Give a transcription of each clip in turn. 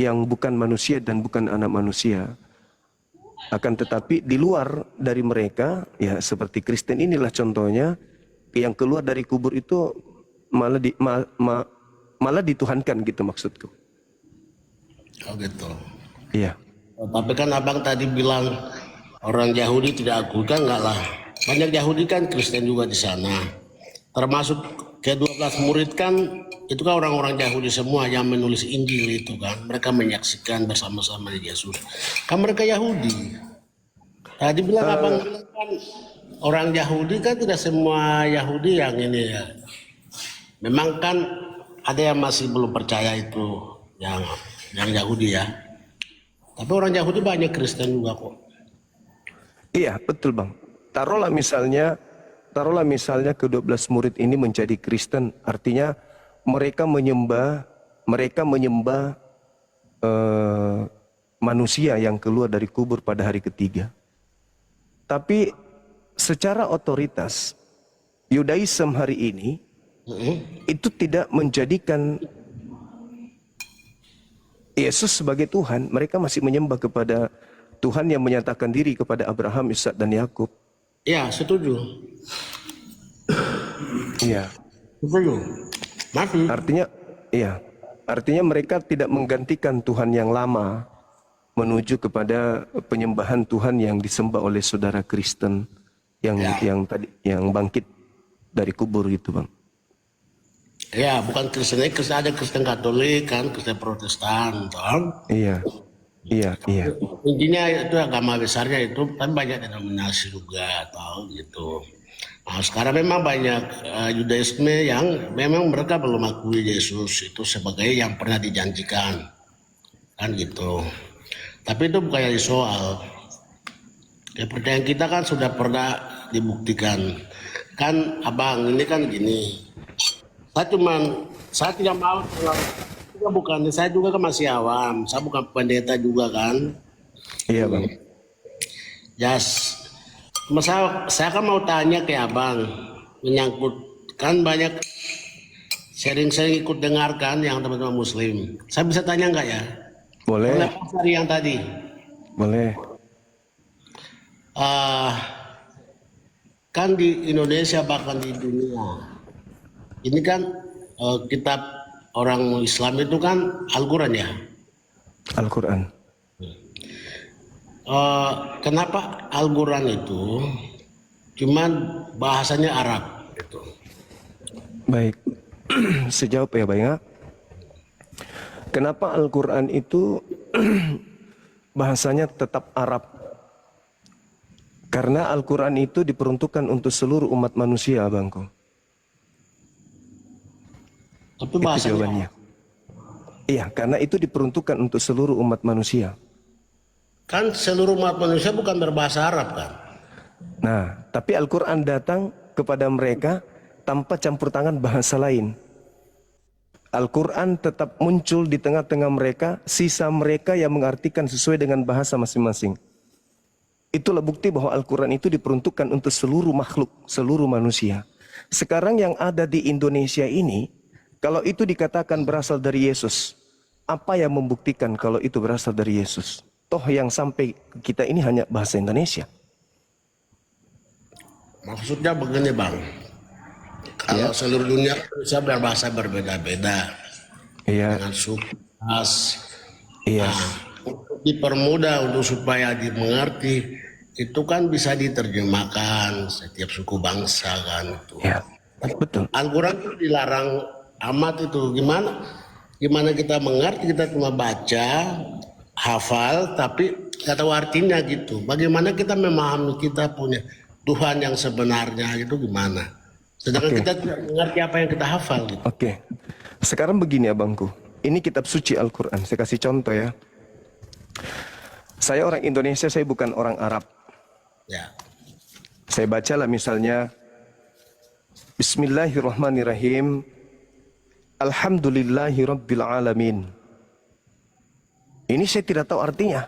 yang bukan manusia dan bukan anak manusia. Akan tetapi di luar dari mereka, ya seperti Kristen inilah contohnya, yang keluar dari kubur itu malah dituhankan gitu maksudku. Oh gitu. Iya. Tapi kan abang tadi bilang orang Yahudi tidak akui, kan enggak lah. Banyak Yahudi kan Kristen juga di sana. Termasuk ke-12 murid kan itu kan orang-orang Yahudi semua yang menulis Injil itu kan. Mereka menyaksikan bersama-sama Yesus. Kan mereka Yahudi. Tadi bilang abang bilang kan orang Yahudi kan tidak semua Yahudi yang ini ya. Memang kan ada yang masih belum percaya itu yang Yahudi ya. Tapi orang Yahudi banyak Kristen juga kok. Iya, betul Bang. Taruhlah misalnya ke-12 murid ini menjadi Kristen, artinya mereka menyembah manusia yang keluar dari kubur pada hari ketiga. Tapi secara otoritas Yudaism hari ini itu tidak menjadikan Yesus sebagai Tuhan. Mereka masih menyembah kepada Tuhan yang menyatakan diri kepada Abraham, Ishak dan Yakub. Ya, setuju. Iya. Setuju. Masih. Artinya mereka tidak menggantikan Tuhan yang lama menuju kepada penyembahan Tuhan yang disembah oleh saudara Kristen yang bangkit dari kubur gitu, Bang. Ya, bukan Kristen, ada Kristen Katolik kan, Kristen Protestan, toh. Iya. Intinya itu agama besarnya itu kan banyak denominasi juga, tahu gitu. Nah, sekarang memang banyak Yudaisme yang memang mereka belum akui Yesus itu sebagai yang pernah dijanjikan, kan gitu. Tapi itu bukan yang soal. Kepercayaan kita kan sudah pernah dibuktikan. Kan abang ini kan gini. Saya tidak mau saya juga kan masih awam, saya bukan pendeta juga kan. Iya Bang. Yes. Saya kan mau tanya ke abang menyangkut kan banyak sering-sering ikut dengarkan yang teman-teman Muslim. Saya bisa tanya nggak ya? Boleh. Boleh dari yang tadi. Boleh. Kan di Indonesia bahkan di dunia ini kan kitab orang Islam itu kan Al-Quran ya. Al-Quran. Kenapa Al-Quran itu cuman bahasanya Arab gitu? Baik. Sejawab ya Bang ya. Kenapa Al-Quran itu bahasanya tetap Arab? Karena Al-Quran itu diperuntukkan untuk seluruh umat manusia, Bangku. Tapi Itu bahasanya jawabannya. Iya, karena itu diperuntukkan untuk seluruh umat manusia. kan seluruh umat manusia bukan berbahasa Arab kan? Nah, tapi Al-Quran datang kepada mereka tanpa campur tangan bahasa lain. Al-Quran tetap muncul di tengah-tengah mereka, sisa mereka yang mengartikan sesuai dengan bahasa masing-masing. Itulah bukti bahwa Al-Quran itu diperuntukkan untuk seluruh makhluk, seluruh manusia. Sekarang yang ada di Indonesia ini, kalau itu dikatakan berasal dari Yesus, apa yang membuktikan kalau itu berasal dari Yesus? Toh yang sampai ke kita ini hanya bahasa Indonesia. Maksudnya begini Bang, kalau seluruh dunia bisa berbahasa berbeda-beda dengan suku, ras. Iya. Nah, untuk dipermudah untuk supaya dimengerti itu kan bisa diterjemahkan setiap suku bangsa kan itu. Iya. Betul. Al-Quran itu dilarang amat itu. Gimana kita mengerti, kita cuma baca, hafal, tapi nggak tahu artinya gitu. Bagaimana kita memahami kita punya Tuhan yang sebenarnya itu gimana? Sedangkan kita tidak mengerti apa yang kita hafal gitu. Oke. Sekarang begini abangku. Ini kitab suci Al-Quran. Saya kasih contoh ya. Saya orang Indonesia, saya bukan orang Arab. Ya. Saya bacalah misalnya Bismillahirrahmanirrahim. Alhamdulillahirabbil alamin. Ini saya tidak tahu artinya.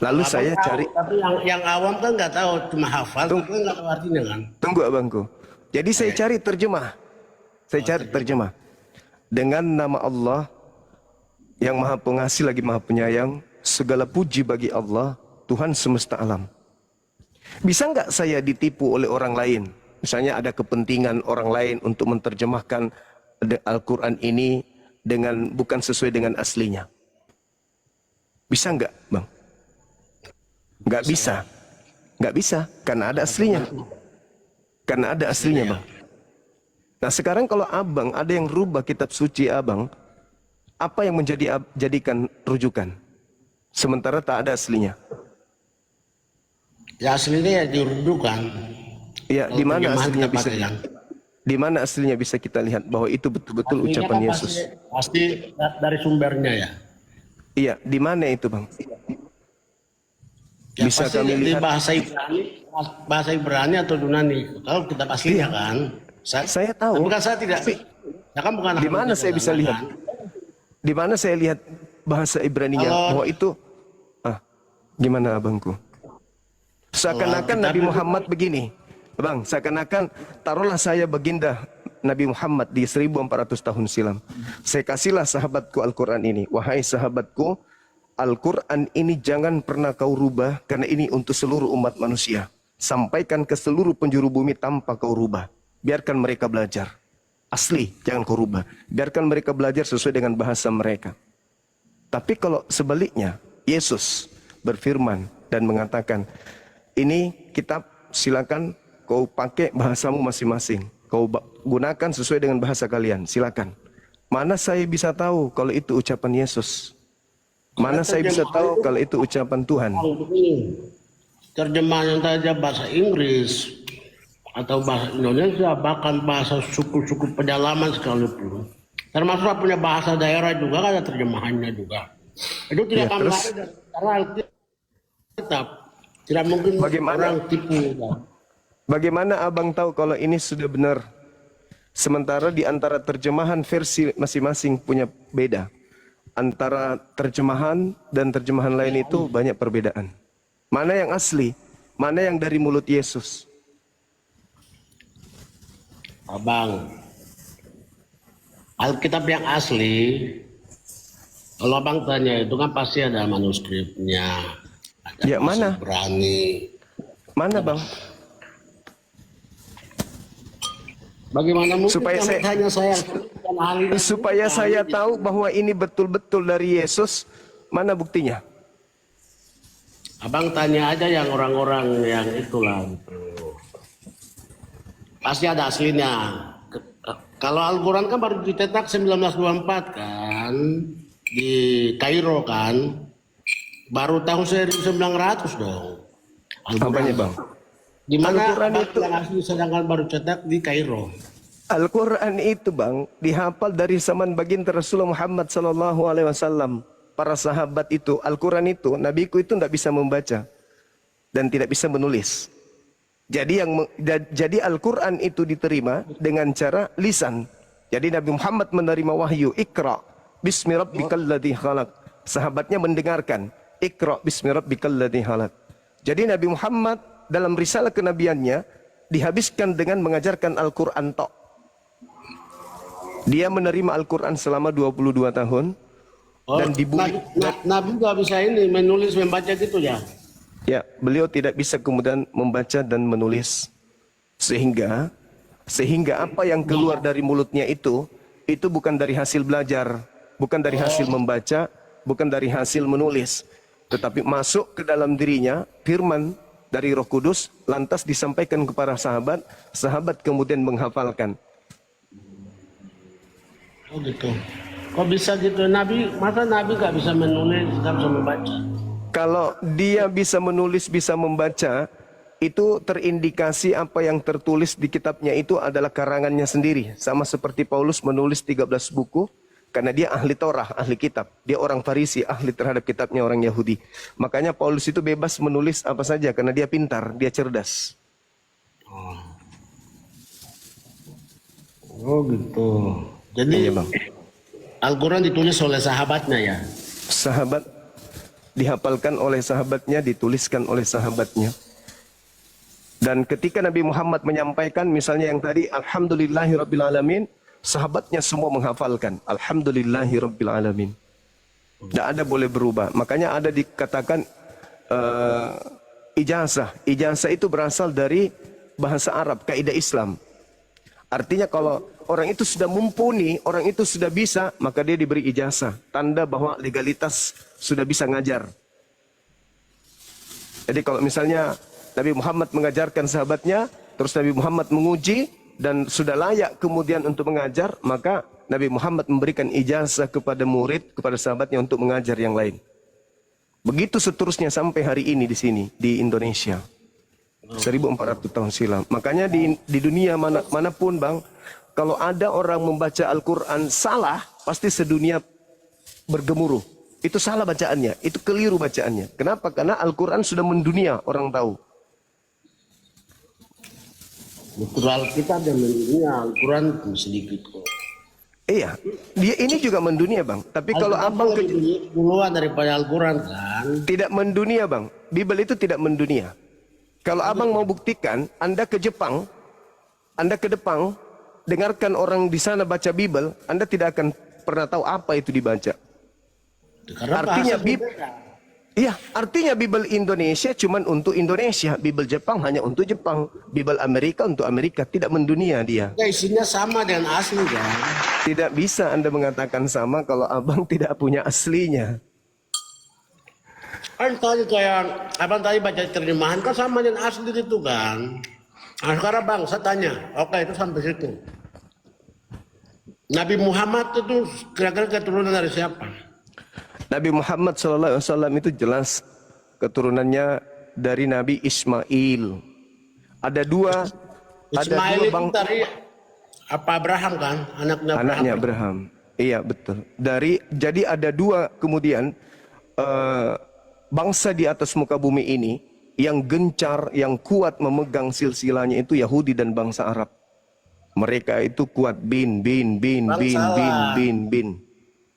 Lalu saya cari. Tapi yang awam kan nggak tahu, cuma hafal, tapi nggak tahu artinya kan. Tunggu abangku. Jadi saya cari terjemah. Saya cari terjemah. Dengan nama Allah yang maha pengasih lagi maha penyayang. Segala puji bagi Allah, Tuhan semesta alam. Bisa nggak saya ditipu oleh orang lain? Misalnya ada kepentingan orang lain untuk menerjemahkan Al-Quran ini dengan bukan sesuai dengan aslinya. Bisa nggak, Bang? Nggak bisa. Nggak bisa, karena ada aslinya. Karena ada aslinya, Bang. Nah sekarang kalau Abang ada yang rubah kitab suci Abang, apa yang jadikan rujukan? Sementara tak ada aslinya. Ya aslinya ya dirudukan. Ya, di mana aslinya bisa? Kan? Di mana aslinya bisa kita lihat bahwa itu betul-betul ucapan Kan Yesus? Pasti dari sumbernya ya. Iya, di mana itu, Bang? Ya, Bisa pasti kami di lihat. bahasa Ibrani atau Yunani. Kalau kita aslinya kan, Saya tahu. bukan saya tidak. Ya kan bukan. Di mana saya bisa lihat? Di mana saya lihat bahasa Ibraninya bahwa itu? Gimana abangku? Seakan-akan Nabi Muhammad begini, Bang. Seakan-akan taruhlah saya baginda Nabi Muhammad di 1400 tahun silam. Saya kasihlah sahabatku Al-Quran ini. Wahai sahabatku, Al-Quran ini jangan pernah kau rubah karena ini untuk seluruh umat manusia. Sampaikan ke seluruh penjuru bumi tanpa kau rubah. Biarkan mereka belajar. Asli, jangan kau rubah. Biarkan mereka belajar sesuai dengan bahasa mereka. Tapi kalau sebaliknya, Yesus berfirman dan mengatakan, ini kitab silakan kau pakai bahasamu masing-masing. Kau gunakan sesuai dengan bahasa kalian, silakan. Mana saya bisa tahu kalau itu ucapan Yesus? Mana saya bisa tahu kalau itu ucapan Tuhan? Terjemahan yang saja bahasa Inggris atau bahasa Indonesia, bahkan bahasa suku-suku pedalaman sekalipun. Termasuk punya bahasa daerah juga ada terjemahannya juga. Itu tidak akan lari dari Alkitab. Tidak mungkin orang tipu. Bagaimana abang tahu kalau ini sudah benar? Sementara di antara terjemahan versi masing-masing punya beda. Antara terjemahan dan terjemahan lain itu banyak perbedaan. Mana yang asli? Mana yang dari mulut Yesus? Abang, Alkitab yang asli, kalau abang tanya itu kan pasti ada manuskripnya. Ada ya mana? Ibrani. Mana bang? Bagaimana mungkin supaya saya tahu bahwa ini betul-betul dari Yesus, mana buktinya? Abang tanya aja yang orang-orang yang itulah gitu. Pasti ada aslinya. Kalau Al-Quran kan baru dicetak 1924 kan, di Kairo kan, baru tahun 1900 dong. Apanya bang? Di mana Al-Quran itu yang asli sedangkan baru cetak di Kairo. Al-Quran itu bang dihafal dari zaman baginda Rasulullah Muhammad SAW. Para sahabat itu, Al-Quran itu, nabiku itu tidak bisa membaca dan tidak bisa menulis. Jadi Al-Quran itu diterima dengan cara lisan. Jadi Nabi Muhammad menerima wahyu, Iqra bismi rabbikal ladzi khalaq. Sahabatnya mendengarkan, Iqra bismi rabbikal ladzi khalaq. Jadi Nabi Muhammad dalam risalah kenabiannya dihabiskan dengan mengajarkan Al-Quran tok. Dia menerima Al-Quran selama 22 tahun. Dan Nabi nggak bisa ini menulis membaca gitu ya? Ya, beliau tidak bisa kemudian membaca dan menulis. Sehingga apa yang keluar dari mulutnya itu bukan dari hasil belajar, bukan dari hasil membaca, bukan dari hasil menulis, tetapi masuk ke dalam dirinya firman dari Roh Kudus, lantas disampaikan kepada sahabat, sahabat kemudian menghafalkan. Oh gitu. Kok bisa gitu? Masa Nabi gak bisa menulis, gak bisa membaca? Kalau dia bisa menulis, bisa membaca, itu terindikasi apa yang tertulis di kitabnya itu adalah karangannya sendiri. Sama seperti Paulus menulis 13 buku, karena dia ahli Torah, ahli kitab. Dia orang Farisi, ahli terhadap kitabnya orang Yahudi. Makanya Paulus itu bebas menulis apa saja, karena dia pintar, dia cerdas. Oh gitu. Jadi iya, Bang. Al-Quran ditulis oleh sahabatnya ya? Sahabat, dihafalkan oleh sahabatnya, dituliskan oleh sahabatnya. Dan ketika Nabi Muhammad menyampaikan, misalnya yang tadi, Alhamdulillahirrabbilalamin, sahabatnya semua menghafalkan, Alhamdulillahirrabbilalamin. Tidak ada boleh berubah. Makanya ada dikatakan ijazah. Ijazah itu berasal dari bahasa Arab, kaidah Islam. Artinya kalau orang itu sudah mumpuni, orang itu sudah bisa, maka dia diberi ijazah. Tanda bahwa legalitas sudah bisa ngajar. Jadi kalau misalnya Nabi Muhammad mengajarkan sahabatnya, terus Nabi Muhammad menguji dan sudah layak kemudian untuk mengajar, maka Nabi Muhammad memberikan ijazah kepada murid, kepada sahabatnya untuk mengajar yang lain. Begitu seterusnya sampai hari ini di sini, di Indonesia. 1400 tahun silam. Makanya di dunia manapun bang, kalau ada orang membaca Al-Quran salah, pasti sedunia bergemuruh. Itu salah bacaannya, itu keliru bacaannya. Kenapa? Karena Al-Quran sudah mendunia, orang tahu. Betul, Alkitab dan mendunia, Al-Quran sedikit kok. Iya, dia ini juga mendunia bang. Tapi kalau abang duluan daripada Al-Quran kan? Tidak mendunia bang. Bible itu tidak mendunia. Kalau abang mau buktikan, Anda ke Jepang, Anda ke Jepang, dengarkan orang di sana baca Bible, Anda tidak akan pernah tahu apa itu dibaca. Karena Artinya iya, artinya Bible Indonesia cuma untuk Indonesia, Bible Jepang hanya untuk Jepang, Bible Amerika untuk Amerika, tidak mendunia dia. ya, isinya sama dengan asli kan? Tidak bisa Anda mengatakan sama kalau abang tidak punya aslinya. Kan tadi kayak abang tadi baca terjemahan kan sama dengan asli itu kan? Nah sekarang bang, saya tanya, oke itu sampai situ. Nabi Muhammad itu kira-kira keturunan dari siapa? Nabi Muhammad SAW itu jelas keturunannya dari Nabi Ismail. Ada dua, Ismail itu bang, dari apa Abraham kan? Anaknya Abraham. Iya betul. Jadi ada dua kemudian bangsa di atas muka bumi ini yang gencar, yang kuat memegang silsilahnya itu Yahudi dan bangsa Arab. Mereka itu kuat bin.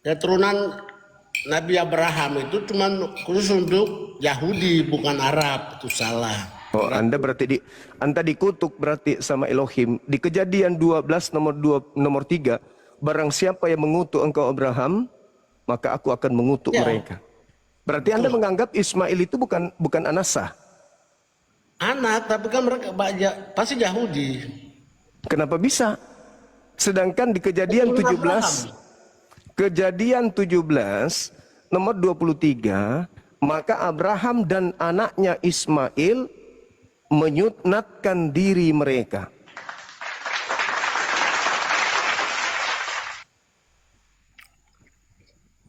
Keturunan Nabi Abraham itu cuma khusus untuk Yahudi bukan Arab, itu salah. Oh, Anda berarti Anda dikutuk berarti sama Elohim. Di Kejadian 12 nomor 3, barang siapa yang mengutuk engkau Abraham, maka aku akan mengutuk mereka. Berarti Anda menganggap Ismail itu bukan anak sah. Anak, tapi kan mereka pasti Yahudi. Kenapa bisa? Sedangkan di Kejadian 17 nomor 23, maka Abraham dan anaknya Ismail menyunatkan diri mereka.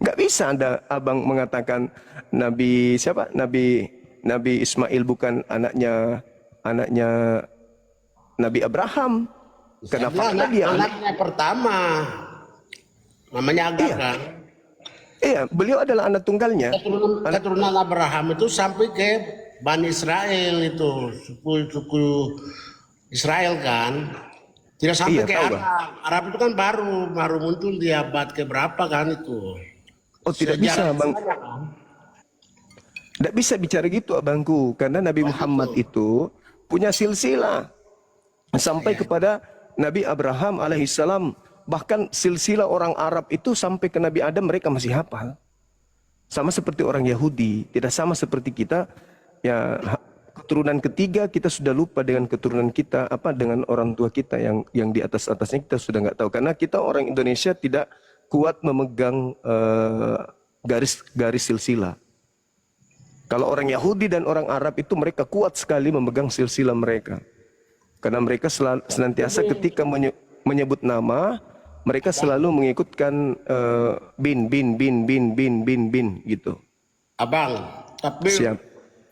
Gak bisa abang mengatakan Nabi siapa? Nabi Ismail bukan anaknya Nabi Abraham. Kenapa? Dia anaknya pertama. Namanya Agar kan? Iya, beliau adalah anak tunggalnya. Keturunan Abraham itu sampai ke Bani Israel itu, suku Israel kan? Tidak sampai ke Arab. Arab itu kan baru muncul di abad keberapa kan itu? Oh, tidak bisa, Bang. Tidak bisa bicara gitu, abangku, karena Nabi Muhammad itu punya silsilah sampai kepada Nabi Abraham alaihissalam. Bahkan silsilah orang Arab itu sampai ke Nabi Adam mereka masih hafal. Sama seperti orang Yahudi, tidak sama seperti kita. Ya, keturunan ketiga kita sudah lupa dengan keturunan kita, dengan orang tua kita yang di atasnya kita sudah nggak tahu. Karena kita orang Indonesia tidak kuat memegang garis silsilah. Kalau orang Yahudi dan orang Arab itu mereka kuat sekali memegang silsilah mereka. Karena mereka senantiasa ketika menyebut nama, mereka selalu mengikutkan bin gitu. Abang, tapi Siap.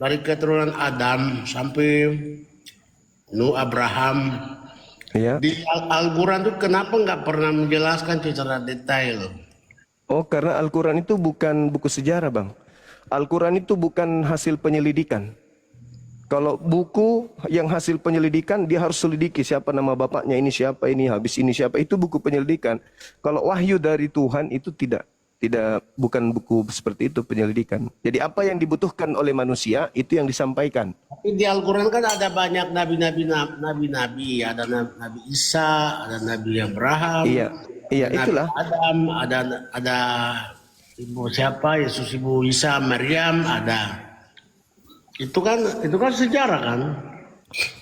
dari keturunan Adam sampai Nuh, Abraham, Ya. di Al-Quran itu kenapa nggak pernah menjelaskan secara detail? Oh, karena Al-Quran itu bukan buku sejarah, Bang. Al-Quran itu bukan hasil penyelidikan. Kalau buku yang hasil penyelidikan, dia harus selidiki siapa nama bapaknya, ini siapa, ini habis ini siapa, itu buku penyelidikan. Kalau wahyu dari Tuhan itu bukan buku seperti itu penyelidikan. Jadi apa yang dibutuhkan oleh manusia itu yang disampaikan. Tapi di Al-Quran kan ada banyak nabi-nabi, ada Nabi Isa, ada Nabi Abraham, Iya, Nabi itulah. Adam, ada Ibu siapa? Yesus, Ibu Isa, Maryam ada. Itu kan sejarah kan?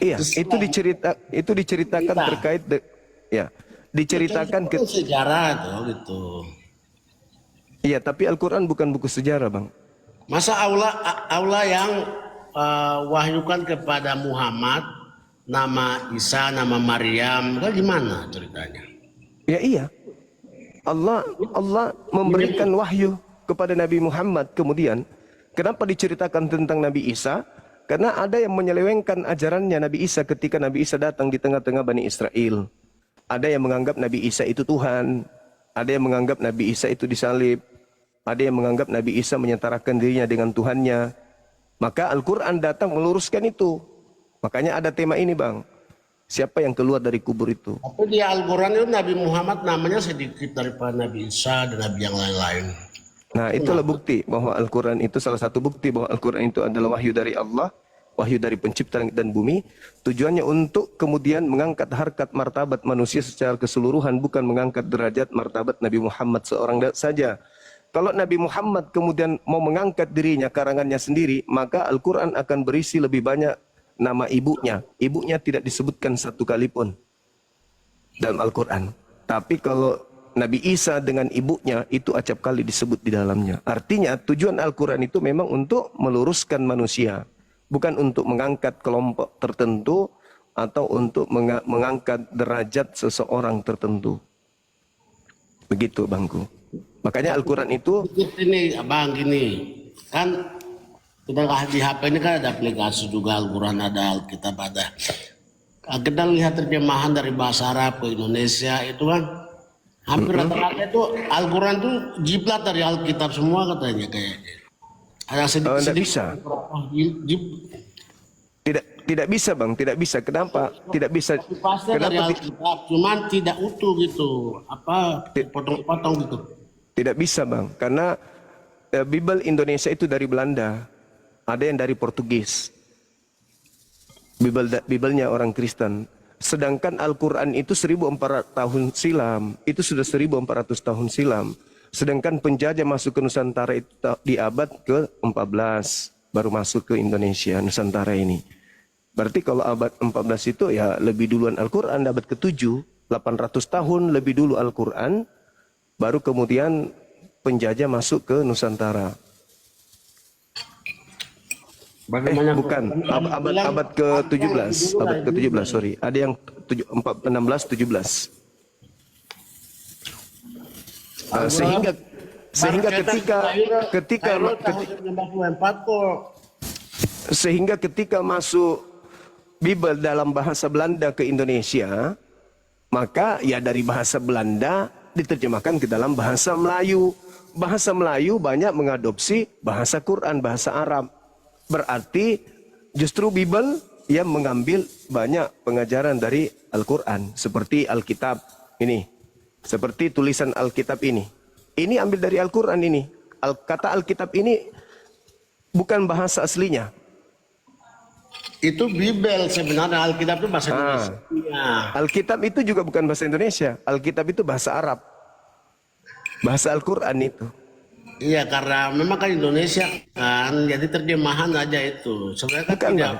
Iya, itu diceritakan Cerita. terkait ya, diceritakan Itu sejarah tuh gitu. iya, tapi Al-Qur'an bukan buku sejarah, Bang. Masa Allah yang wahyukan kepada Muhammad nama Isa, nama Maryam, kan gimana ceritanya? Ya iya. Allah memberikan wahyu kepada Nabi Muhammad, kemudian kenapa diceritakan tentang Nabi Isa? Karena ada yang menyelewengkan ajarannya Nabi Isa ketika Nabi Isa datang di tengah-tengah Bani Israel. Ada yang menganggap Nabi Isa itu Tuhan, ada yang menganggap Nabi Isa itu disalib, ada yang menganggap Nabi Isa menyetarakan dirinya dengan Tuhannya. Maka Al-Quran datang meluruskan itu. Makanya ada tema ini, Bang. Siapa yang keluar dari kubur itu? Tapi di Al-Quran itu Nabi Muhammad namanya sedikit daripada Nabi Isa dan Nabi yang lain-lain. Nah, itulah bukti bahwa Al-Quran itu, salah satu bukti bahwa Al-Quran itu adalah wahyu dari Allah, wahyu dari pencipta langit dan bumi. Tujuannya untuk kemudian mengangkat harkat martabat manusia secara keseluruhan, bukan mengangkat derajat martabat Nabi Muhammad seorang saja. Kalau Nabi Muhammad kemudian mau mengangkat dirinya, karangannya sendiri, maka Al-Quran akan berisi lebih banyak nama ibunya. Ibunya tidak disebutkan satu kali pun dalam Al-Quran. Tapi kalau Nabi Isa dengan ibunya itu acap kali disebut di dalamnya. Artinya tujuan Al-Quran itu memang untuk meluruskan manusia. Bukan untuk mengangkat kelompok tertentu atau untuk mengangkat derajat seseorang tertentu. Begitu, Bangku. Makanya Al-Quran itu... Ini Abang gini, kan kita di HP ini kan ada aplikasi juga Al-Quran, ada Alkitab, ada. Kita lihat terjemahan dari bahasa Arab ke Indonesia itu kan hampir rata-rata itu Al-Quran tuh jiblat dari Alkitab semua katanya kayaknya. Ada sedikit bisa. Tidak bisa, Bang, tidak bisa. Kenapa? Tidak bisa. Pasti dari Alkitab, cuman tidak utuh gitu. Apa potong-potong gitu. Tidak bisa, Bang, karena Bible Indonesia itu dari Belanda. Ada yang dari Portugis. Biblenya orang Kristen. Sedangkan Al-Quran itu 1400 tahun silam. Itu sudah 1400 tahun silam. Sedangkan penjajah masuk ke Nusantara itu di abad ke-14. Baru masuk ke Indonesia, Nusantara ini. Berarti kalau abad 14 itu ya lebih duluan Al-Quran. Abad ke-7, 800 tahun lebih dulu Al-Quran. Baru kemudian penjajah masuk ke Nusantara. Bukan, abad ke-17, abad ke-17, sorry. Ada yang 16, 17. Sehingga ketika masuk Bible dalam bahasa Belanda ke Indonesia, maka ya dari bahasa Belanda diterjemahkan ke dalam bahasa Melayu. Bahasa Melayu banyak mengadopsi bahasa Quran, bahasa Arab. Berarti justru Bible yang mengambil banyak pengajaran dari Al-Quran. Seperti Alkitab ini. Seperti tulisan Alkitab ini. Ini ambil dari Al-Quran ini. Kata Alkitab ini bukan bahasa aslinya. Itu Bible sebenarnya, Alkitab itu bahasa Indonesia. Alkitab itu juga bukan bahasa Indonesia. Alkitab itu bahasa Arab. Bahasa Al-Quran itu. Iya, karena memang kan Indonesia kan, jadi terjemahan aja itu. Sebenarnya kan bukan, tidak.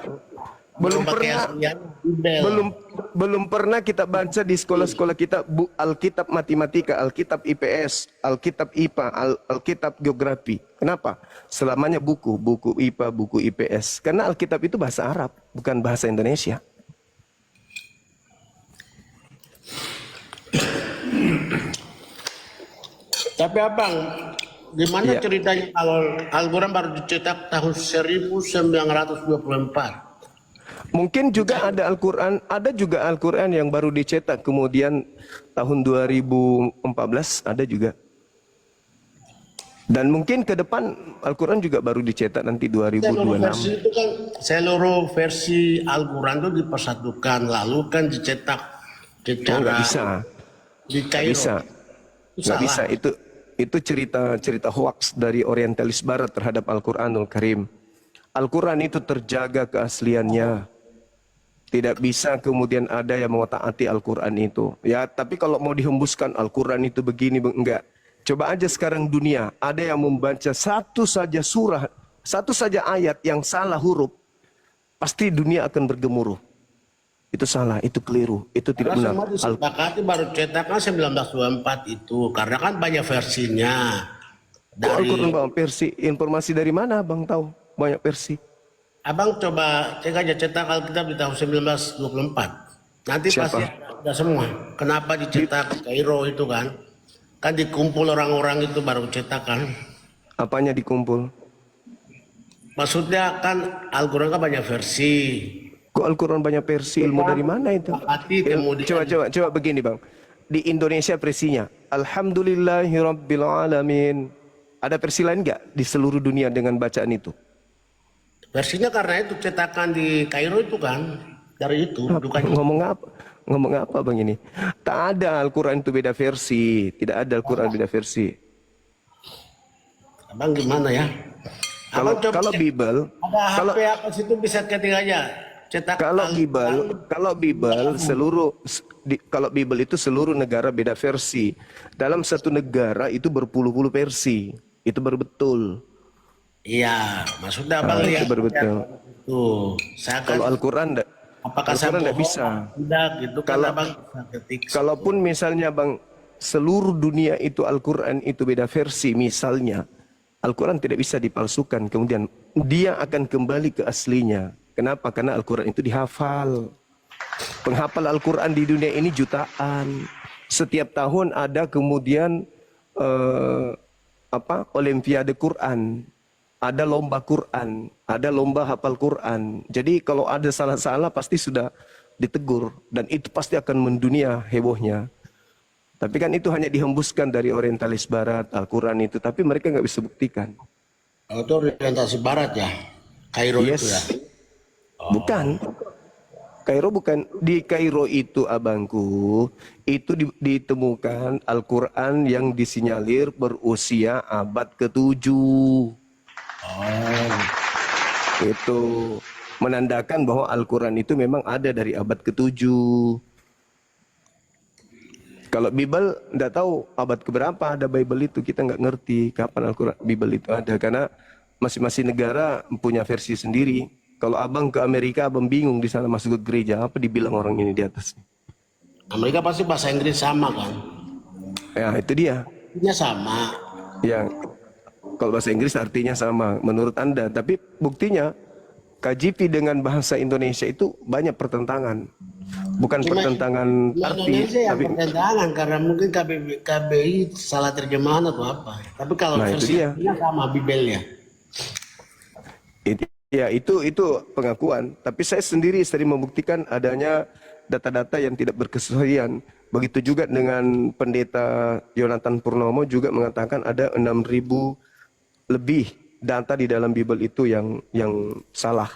Belum pernah kita baca di sekolah-sekolah kita Alkitab Matematika, Alkitab IPS, Alkitab IPA, Alkitab Geografi. Kenapa? Selamanya buku IPA, buku IPS. Karena Alkitab itu bahasa Arab, bukan bahasa Indonesia. Tapi Abang, gimana ceritanya kalau Al-Quran baru dicetak tahun 1924? Mungkin juga ada juga Al-Quran yang baru dicetak kemudian tahun 2014 ada juga. Dan mungkin ke depan Al-Quran juga baru dicetak nanti 2026. Seluruh versi Al-Quran itu dipersatukan, lalu kan dicetak secara nggak bisa. Nggak bisa. Itu cerita hoax dari orientalis barat terhadap Al-Quranul Karim. Al-Quran itu terjaga keasliannya. Tidak bisa kemudian ada yang mengotak-atik Al-Quran itu. Ya, tapi kalau mau dihembuskan Al-Quran itu begini, enggak. Coba aja sekarang dunia, ada yang membaca satu saja surah, satu saja ayat yang salah huruf, pasti dunia akan bergemuruh. Itu salah, itu keliru, itu tidak Karena benar. semua disepakati baru cetakan 1924 itu. Karena kan banyak versinya. Kok Al-Quran Dari bang versi? Informasi dari mana bang tahu banyak versi? Abang coba cek aja cetak Alkitab di tahun 1924. Nanti Siapa? pasti ada semua. Kenapa Di, dicetak Kairo itu kan? Kan dikumpul orang-orang itu baru cetakan. apanya dikumpul? Maksudnya kan Al-Quran kan banyak versi. Kok Al-Quran banyak versi? Ilmu dari mana itu? Sepakati Coba, kemudian coba, coba begini bang. Di Indonesia versinya, Alhamdulillahirrabbilalamin. Ada versi lain nggak di seluruh dunia dengan bacaan itu? versinya karena itu cetakan di Kairo itu kan. Dari itu bukan Ngomong apa? Ngomong apa bang ini? Tak ada Al-Quran itu beda versi. Tidak ada Al-Quran beda versi. Abang gimana ya? Kalau Abang coba kalau cek. Bible, Ada kalau HP apa situ bisa ketik aja. Cetak kalau Al-Quran. Bible, kalau Bible kalau Bible itu seluruh negara beda versi. Dalam satu negara itu berpuluh-puluh versi. Itu baru betul. Iya, maksudnya abang Itu lihat baru betul. tuh. Saya kan Kalau Al-Quran apakah saya Al-Quran tidak bohong? bisa. Tidak gitu kan Kalau abang bisa ketik. kalaupun misalnya bang seluruh dunia itu Al-Quran itu beda versi misalnya, Al-Quran tidak bisa dipalsukan. Kemudian dia akan kembali ke aslinya. Kenapa? Karena Al-Quran itu dihafal. Penghafal Al-Quran di dunia ini jutaan. Setiap tahun ada kemudian Olimpiade Quran. Ada lomba Quran, ada lomba hafal Quran. Jadi kalau ada salah-salah pasti sudah ditegur dan itu pasti akan mendunia hebohnya. Tapi kan itu hanya dihembuskan dari orientalis barat Al-Quran itu, tapi mereka nggak bisa buktikan. Oh, itu orientasi barat ya, Kairo itu ya. Yes, bukan. Kairo bukan. Di Kairo itu abangku, itu ditemukan Al-Quran yang disinyalir berusia abad ke-7. Oh, Itu menandakan bahwa Al-Quran itu memang ada dari abad ke-7. Kalau Bible tidak tahu abad keberapa ada Bible itu, kita nggak ngerti kapan Al-Quran Bible itu ada karena masing-masing negara punya versi sendiri. Kalau abang ke Amerika, abang bingung di sana masuk ke gereja apa dibilang orang ini di atas. Amerika pasti bahasa Inggris sama kan? Ya itu dia. Artinya sama. Ya kalau bahasa Inggris artinya sama menurut Anda, tapi buktinya KJP dengan bahasa Indonesia itu banyak pertentangan. Bukan Cuma pertentangan arti, Indonesia yang tapi pertentangan karena mungkin KBI salah terjemahan atau apa. Tapi kalau nah itu versi dia. aslinya sama Bibelnya. Ya itu pengakuan. Tapi saya sendiri sering membuktikan adanya data-data yang tidak berkesesuaian. Begitu juga dengan pendeta Yonatan Purnomo juga mengatakan ada 6.000 lebih data di dalam Bible itu yang salah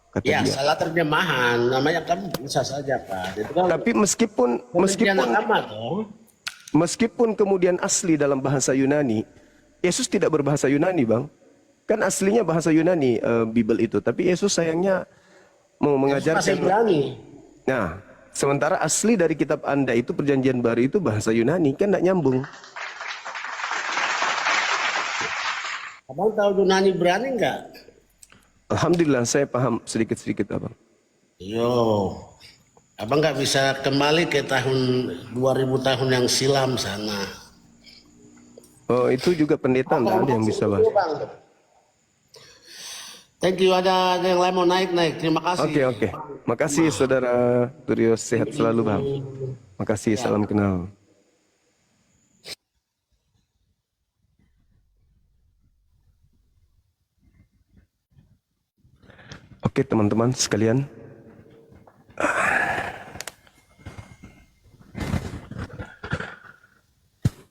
kata Ya, dia. salah terjemahan. Namanya kan bisa saja Pak. Itu kan Tapi meskipun Kementerian meskipun Agama toh. meskipun kemudian asli dalam bahasa Yunani, Yesus tidak berbahasa Yunani, Bang. Kan aslinya bahasa Yunani Bible itu, tapi Yesus sayangnya mau Masih mengajarkan. berani. Nah, sementara asli dari kitab Anda itu Perjanjian Baru itu bahasa Yunani, kan tidak nyambung. Abang tahu Yunani berani nggak? Alhamdulillah saya paham sedikit-sedikit, Abang. Yo, abang nggak bisa kembali ke tahun 2000 tahun yang silam sana. Oh, itu juga pendeta enggak ada yang bisa bahas. Thank you. Ada yang lain mau naik. Terima kasih. Oke. Makasih Saudara Turios, sehat selalu, Bang. Makasih, salam kenal. Oke, teman-teman sekalian.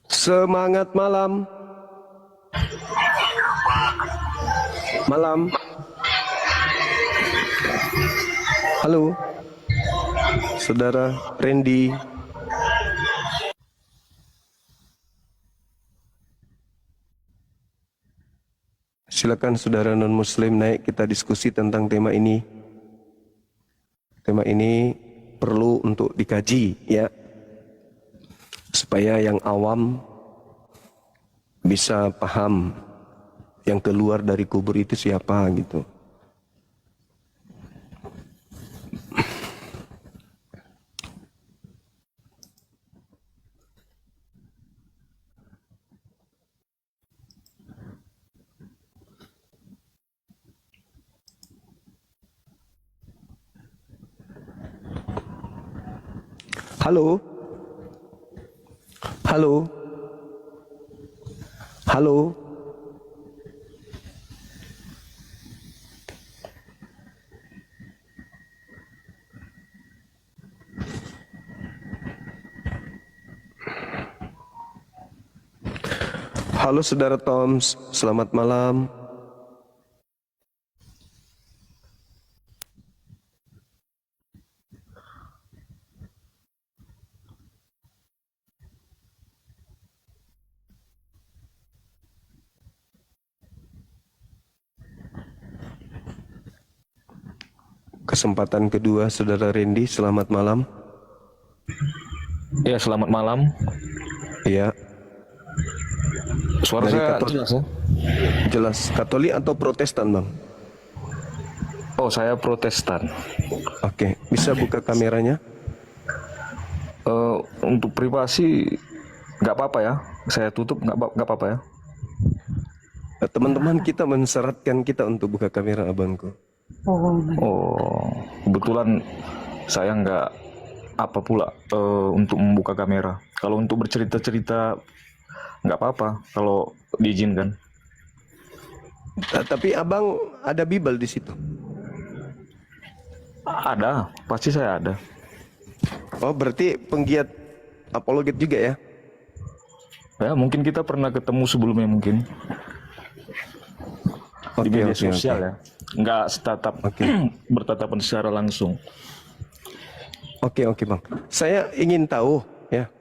Semangat malam. Malam. Halo. Saudara Randy. Silakan saudara non-muslim naik, kita diskusi tentang tema ini. Tema ini perlu untuk dikaji ya. Supaya yang awam bisa paham yang keluar dari kubur itu siapa gitu. Halo? Halo? Halo? Halo Saudara Toms, selamat malam. Kesempatan kedua, Saudara Randy, selamat malam. Ya, selamat malam. Iya, Suara dari saya Katolik. jelas ya? Jelas, Katolik atau Protestan, Bang? Oh, saya Protestan. Oke, bisa buka kameranya? Untuk privasi nggak apa-apa ya. Saya tutup nggak apa-apa ya. Teman-teman kita mensyaratkan kita untuk buka kamera abangku. Oh, kebetulan saya nggak apa pula untuk membuka kamera. Kalau untuk bercerita-cerita nggak apa-apa kalau diizinkan. Tapi abang ada Bible di situ. Ada, pasti saya ada. Oh, berarti penggiat apologet juga ya? Ya, mungkin kita pernah ketemu sebelumnya mungkin di media sosial ya. Nggak tatap bertatapan secara langsung. Oke, Bang. Saya ingin tahu ya,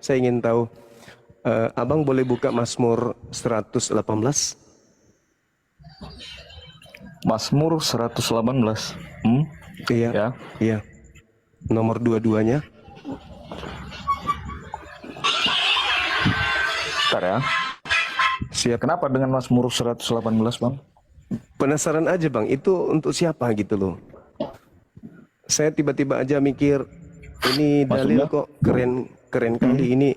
abang boleh buka Mazmur 118? Mazmur 118. Iya. Ya. Iya. Nomor dua-duanya. Bentar ya. Siap. Kenapa dengan Mazmur 118, Bang? Penasaran aja Bang, itu untuk siapa gitu loh. Saya tiba-tiba aja mikir, ini dalil Maksudnya? kok keren kali, ini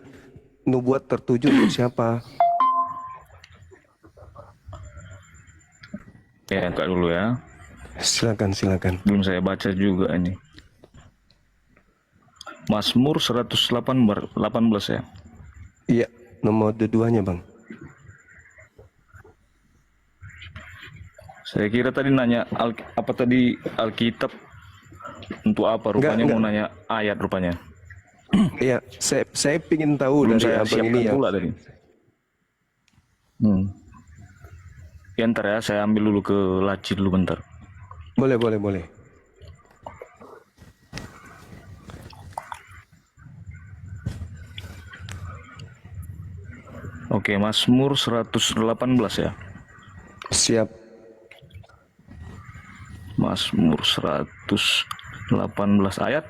nubuat tertuju untuk siapa? Ya, enggak dulu ya. Silakan. Belum saya baca juga ini. Mazmur 118 ya. Iya, nomor dua-duanya Bang. Saya kira tadi nanya apa tadi Alkitab untuk apa? Rupanya Enggak. mau nanya ayat rupanya. Iya, saya pingin tahu Belum dari saya abang siapkan ini ya. pula tadi. Ya, ntar ya, saya ambil dulu ke laci dulu bentar. Boleh. Oke, Mazmur 118 ya. Siap. Mazmur 118 ayat.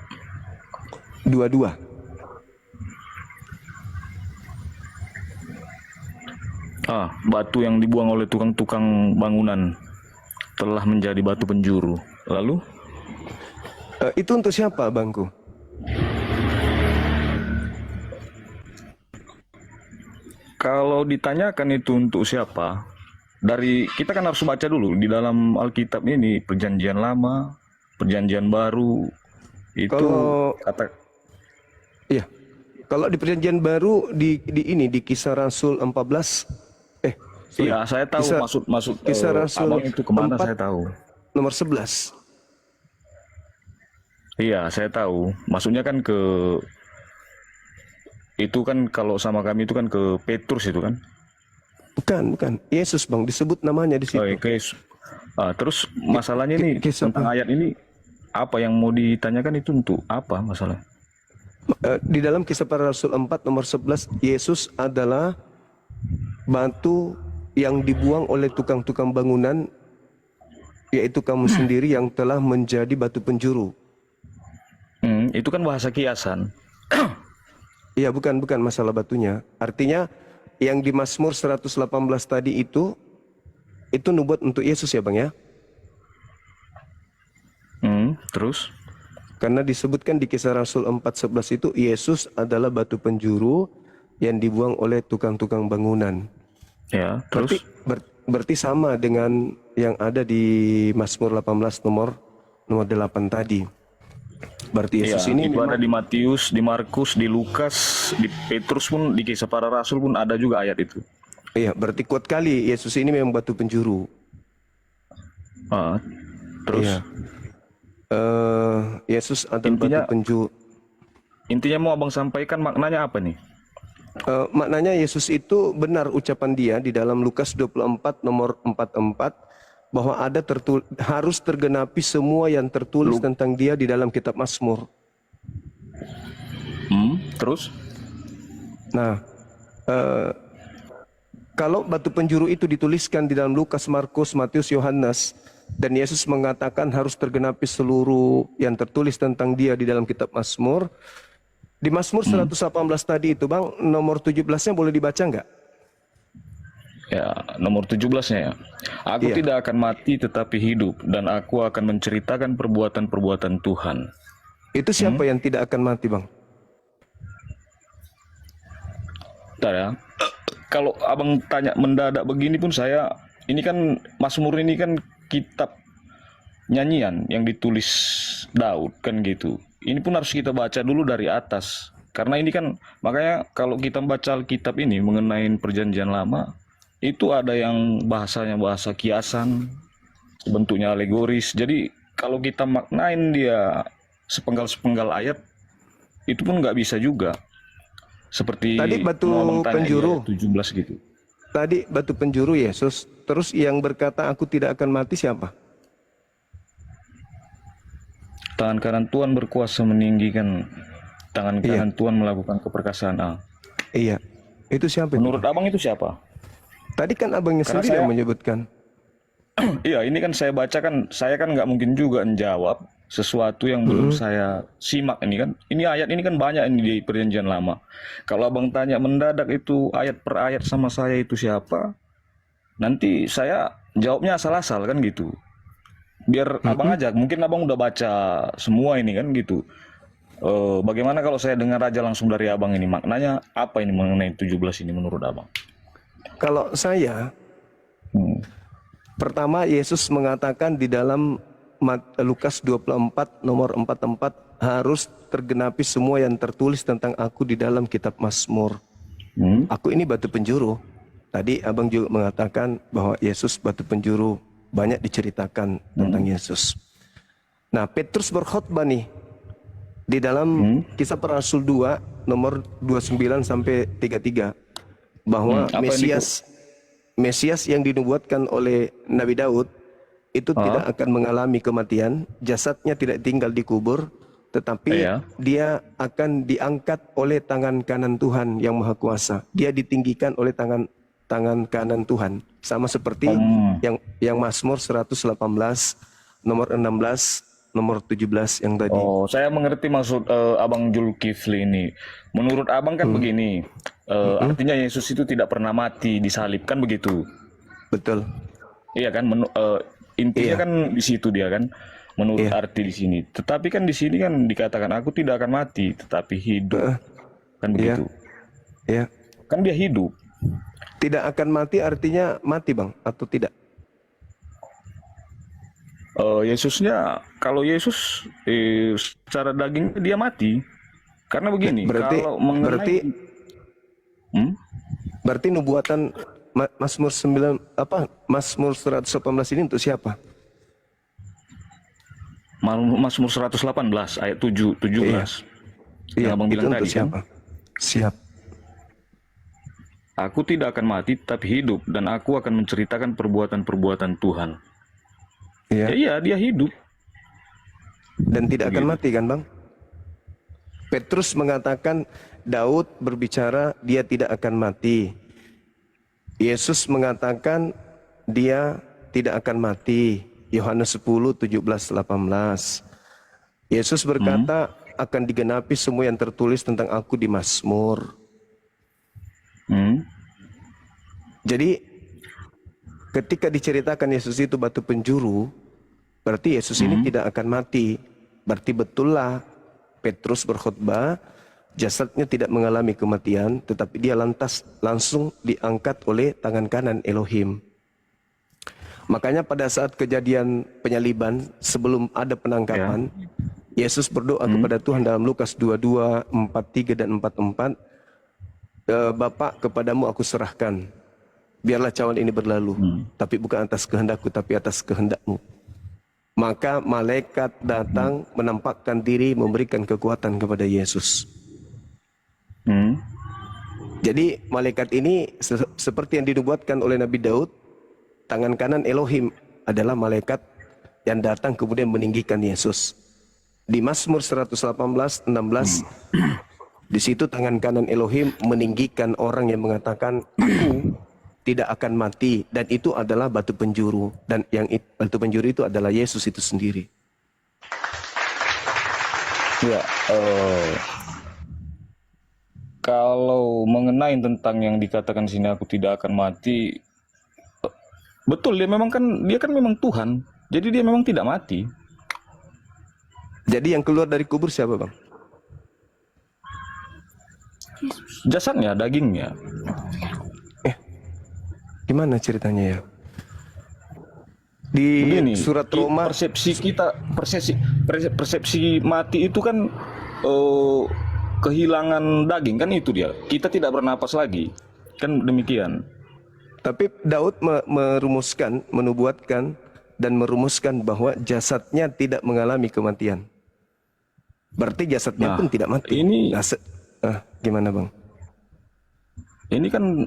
Dua-dua. Batu yang dibuang oleh tukang-tukang bangunan telah menjadi batu penjuru. Lalu? Itu untuk siapa abangku? Kalau ditanyakan itu untuk siapa, dari kita kan harus baca dulu di dalam Alkitab ini Perjanjian Lama, Perjanjian Baru itu kata. Iya. Kalau di Perjanjian Baru di Kisah Rasul 14 Iya, saya tahu maksud Kisah Rasul abang itu kemana 4, saya tahu. nomor 11. Iya, saya tahu. Maksudnya kan itu kan kalau sama kami itu kan ke Petrus itu kan. Bukan. Yesus Bang, disebut namanya di situ. Terus masalahnya ini tentang ayat ini apa yang mau ditanyakan itu untuk apa masalah? Di dalam Kisah Para Rasul 4 nomor 11, Yesus adalah batu yang dibuang oleh tukang-tukang bangunan, yaitu kamu sendiri yang telah menjadi batu penjuru. Itu kan bahasa kiasan. Iya, bukan masalah batunya. Artinya yang di Mazmur 118 tadi itu nubuat untuk Yesus ya Bang ya? Terus? Karena disebutkan di Kisah Rasul 4:11 itu Yesus adalah batu penjuru yang dibuang oleh tukang-tukang bangunan. Ya, terus? Berarti sama dengan yang ada di Mazmur 18 nomor 8 tadi. Berarti Yesus Ya, ini itu ada di Matius, di Markus, di Lukas, di Petrus pun, di Kisah Para Rasul pun ada juga ayat itu. iya, berarti kuat kali Yesus ini memang batu penjuru. Terus? Iya. Yesus adalah Intinya- batu penjuru. Intinya mau abang sampaikan maknanya apa nih? Maknanya Yesus itu benar ucapan dia di dalam Lukas 24 nomor 44 bahwa harus tergenapi semua yang tertulis tentang dia di dalam kitab Mazmur. Terus? Nah, kalau batu penjuru itu dituliskan di dalam Lukas, Markus, Matius, Yohanes, dan Yesus mengatakan harus tergenapi seluruh yang tertulis tentang dia di dalam kitab Mazmur. Di Mazmur 118 tadi itu Bang, nomor 17-nya boleh dibaca nggak? Ya, nomor 17-nya ya. Aku Iya. tidak akan mati tetapi hidup, dan aku akan menceritakan perbuatan-perbuatan Tuhan. Itu siapa yang tidak akan mati Bang? Bentar ya. Kalau abang tanya mendadak begini pun ini kan Mazmur ini kan kitab nyanyian yang ditulis Daud kan gitu. Ini pun harus kita baca dulu dari atas. Karena ini kan, makanya kalau kita membaca Alkitab ini mengenai perjanjian lama, itu ada yang bahasanya bahasa kiasan, bentuknya alegoris. Jadi kalau kita maknain dia sepenggal-sepenggal ayat, itu pun nggak bisa juga. Seperti Tadi batu mau abang tanya di penjuru. ayat 17 gitu. Tadi batu penjuru Yesus, terus yang berkata aku tidak akan mati siapa? Tangan kanan Tuhan berkuasa meninggikan, tangan kanan Tuhan melakukan keperkasaan. Iya, itu siapa? Menurut abang itu siapa? Tadi kan abangnya Karena sendiri yang menyebutkan. Iya, ini kan saya baca kan, saya kan nggak mungkin juga menjawab sesuatu yang belum saya simak ini kan. Ini ayat ini kan banyak ini di perjanjian lama. Kalau abang tanya mendadak itu ayat per ayat sama saya itu siapa, nanti saya jawabnya asal-asal kan gitu. Biar abang aja, mungkin abang udah baca semua ini kan gitu. Bagaimana kalau saya dengar aja langsung dari abang ini, maknanya apa ini mengenai 17 ini menurut abang? Kalau saya, pertama Yesus mengatakan di dalam Lukas 24 nomor 44 harus tergenapi semua yang tertulis tentang aku di dalam kitab Mazmur. Aku ini batu penjuru. Tadi abang juga mengatakan bahwa Yesus batu penjuru, banyak diceritakan tentang Yesus. Nah, Petrus berkhotbah nih di dalam Kisah Para Rasul 2 nomor 29 sampai 33 bahwa Apa ini, Mesias yang dinubuatkan oleh Nabi Daud itu tidak akan mengalami kematian, jasadnya tidak tinggal di kubur, tetapi dia akan diangkat oleh tangan kanan Tuhan yang Maha Kuasa. Dia ditinggikan oleh tangan kanan Tuhan, sama seperti yang Mazmur 118 nomor 16 nomor 17 yang tadi. Oh, saya mengerti maksud Abang Zulkifli ini. Menurut Abang kan begini, artinya Yesus itu tidak pernah mati disalib kan begitu? Betul. Iya kan, intinya kan di situ dia kan, menurut arti di sini. Tetapi kan di sini kan dikatakan aku tidak akan mati, tetapi hidup, kan begitu? Iya. Kan dia hidup. Tidak akan mati artinya mati Bang atau tidak? Yesusnya, kalau Yesus secara daging dia mati. Karena begini, kalau mengenai berarti nubuatan Mazmur 118 ini untuk siapa? Mazmur 118 ayat 17. Yang Abang bilang tadi kan. Siap. Aku tidak akan mati tapi hidup, dan aku akan menceritakan perbuatan-perbuatan Tuhan. Iya. Ya, iya, dia hidup. Dan tidak akan mati kan Bang? Petrus mengatakan Daud berbicara dia tidak akan mati. Yesus mengatakan dia tidak akan mati. Yohanes 10, 17, 18. Yesus berkata akan digenapi semua yang tertulis tentang aku di Mazmur. Jadi ketika diceritakan Yesus itu batu penjuru, berarti Yesus ini tidak akan mati. Berarti betullah Petrus berkhutbah, jasadnya tidak mengalami kematian, tetapi dia lantas langsung diangkat oleh tangan kanan Elohim. Makanya pada saat kejadian penyaliban, sebelum ada penangkapan, Yesus berdoa kepada Tuhan dalam Lukas 22, 43 dan 44, Bapa, kepadamu aku serahkan. Biarlah cawan ini berlalu, tapi bukan atas kehendakku, tapi atas kehendakmu. Maka malaikat datang menampakkan diri, memberikan kekuatan kepada Yesus. Jadi malaikat ini seperti yang dinubuatkan oleh Nabi Daud, tangan kanan Elohim adalah malaikat yang datang kemudian meninggikan Yesus. Di Mazmur 118, 16, di situ tangan kanan Elohim meninggikan orang yang mengatakan, aku tidak akan mati, dan itu adalah batu penjuru, dan batu penjuru itu adalah Yesus itu sendiri. Ya, kalau mengenai tentang yang dikatakan sini aku tidak akan mati, betul, dia kan memang Tuhan, jadi dia memang tidak mati. Jadi yang keluar dari kubur siapa, Bang? Jasadnya, dagingnya. Gimana ceritanya ya? Di Begini, surat Roma, persepsi mati itu kan kehilangan daging, kan itu dia. Kita tidak bernapas lagi, kan demikian. tapi Daud merumuskan, menubuatkan dan merumuskan bahwa jasadnya tidak mengalami kematian. Berarti jasadnya pun tidak mati. Ini gimana, Bang? Ini kan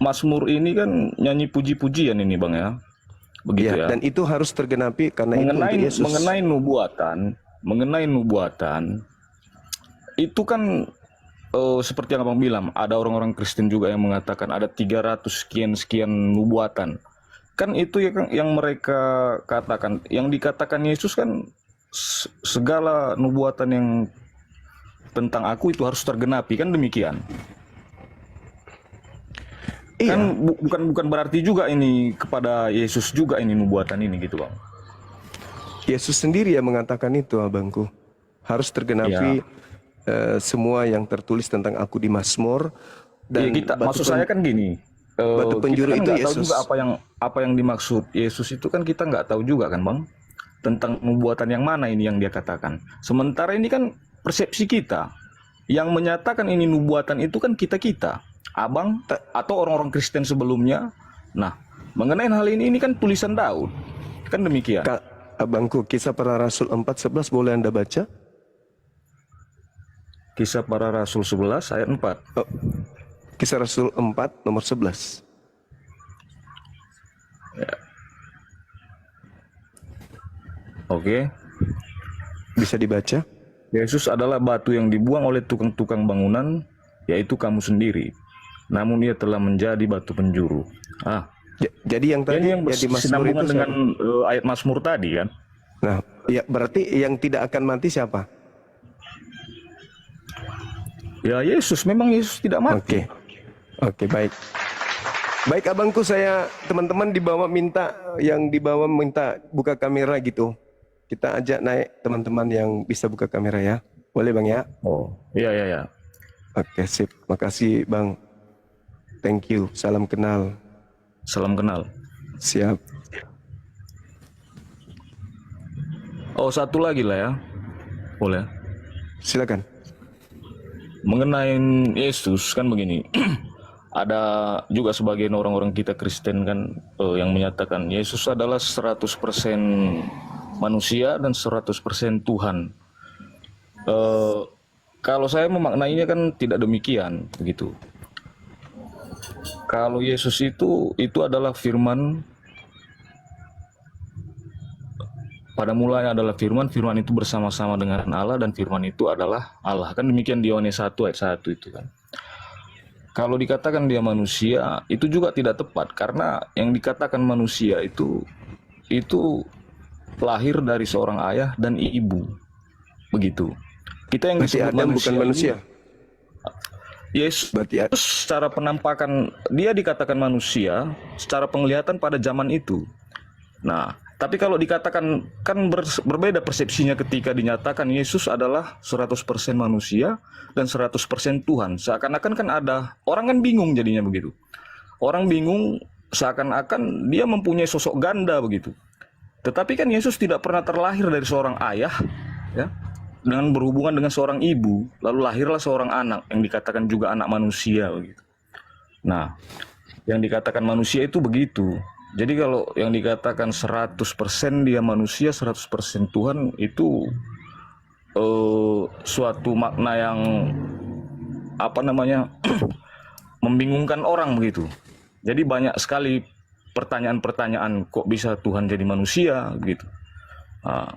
Mazmur ini kan nyanyi puji-pujian ini, Bang, ya. Begitu ya. Dan itu harus tergenapi karena itu untuk Yesus. Mengenai nubuatan itu kan seperti yang Abang bilang, ada orang-orang Kristen juga yang mengatakan ada 300 sekian nubuatan. Kan itu yang mereka katakan, yang dikatakan Yesus kan segala nubuatan yang tentang aku itu harus tergenapi, kan demikian. Iya. Kan bukan berarti juga ini kepada Yesus juga ini nubuatan ini gitu, Bang. Yesus sendiri yang mengatakan itu, abangku. Harus tergenapi semua yang tertulis tentang aku di Mazmur. Dan Maksud saya kan gini, batu penjuru kita kan itu nggak tahu Yesus. juga apa yang dimaksud Yesus itu, kan kita nggak tahu juga kan, Bang, tentang nubuatan yang mana ini yang dia katakan. Sementara ini kan persepsi kita yang menyatakan ini nubuatan itu kan kita Abang atau orang-orang Kristen sebelumnya. Nah, mengenai hal ini kan tulisan Daud, kan demikian. Abangku, Kisah Para Rasul 4:11 boleh Anda baca? Kisah Para Rasul 11 ayat 4. Kisah Rasul 4 nomor 11. Ya. Oke. Bisa dibaca? Yesus adalah batu yang dibuang oleh tukang-tukang bangunan, yaitu kamu sendiri. Namun ia telah menjadi batu penjuru. Jadi yang tadi yang di Mazmur bersinambungan itu dengan ayat Mazmur tadi kan? Nah, ya berarti yang tidak akan mati siapa? Ya Yesus, memang Yesus tidak mati. Oke, baik. Baik abangku, teman-teman yang di bawah minta buka kamera gitu. Kita ajak naik teman-teman yang bisa buka kamera ya. Boleh Bang ya? Oh, iya. Oke, sip. Makasih Bang. Thank you. Salam kenal. Salam kenal. Siap. Oh, satu lagi lah ya. Boleh. Silakan. Mengenai Yesus kan begini. Ada juga sebagian orang-orang kita Kristen kan yang menyatakan Yesus adalah 100% manusia dan 100% Tuhan. Kalau saya memaknainya kan tidak demikian begitu. Kalau Yesus itu adalah firman. Pada mulanya adalah firman itu bersama-sama dengan Allah, dan firman itu adalah Allah. Kan demikian di Yohanes 1 ayat 1 itu kan. Kalau dikatakan dia manusia, itu juga tidak tepat, karena yang dikatakan manusia itu lahir dari seorang ayah dan ibu. Begitu. Kita yang disebut Adam manusia, bukan manusia. Yesus Berarti secara penampakan dia dikatakan manusia, secara penglihatan pada zaman itu. Nah, tapi kalau dikatakan kan berbeda persepsinya ketika dinyatakan Yesus adalah 100% manusia dan 100% Tuhan. Seakan-akan kan ada orang kan bingung jadinya begitu. Orang bingung seakan-akan dia mempunyai sosok ganda begitu. Tetapi kan Yesus tidak pernah terlahir dari seorang ayah, ya, dengan berhubungan dengan seorang ibu, lalu lahirlah seorang anak yang dikatakan juga anak manusia begitu. Nah, yang dikatakan manusia itu begitu. Jadi kalau yang dikatakan 100% dia manusia, 100% Tuhan itu suatu makna yang apa namanya membingungkan orang begitu. Jadi banyak sekali pertanyaan-pertanyaan, kok bisa Tuhan jadi manusia gitu. Nah,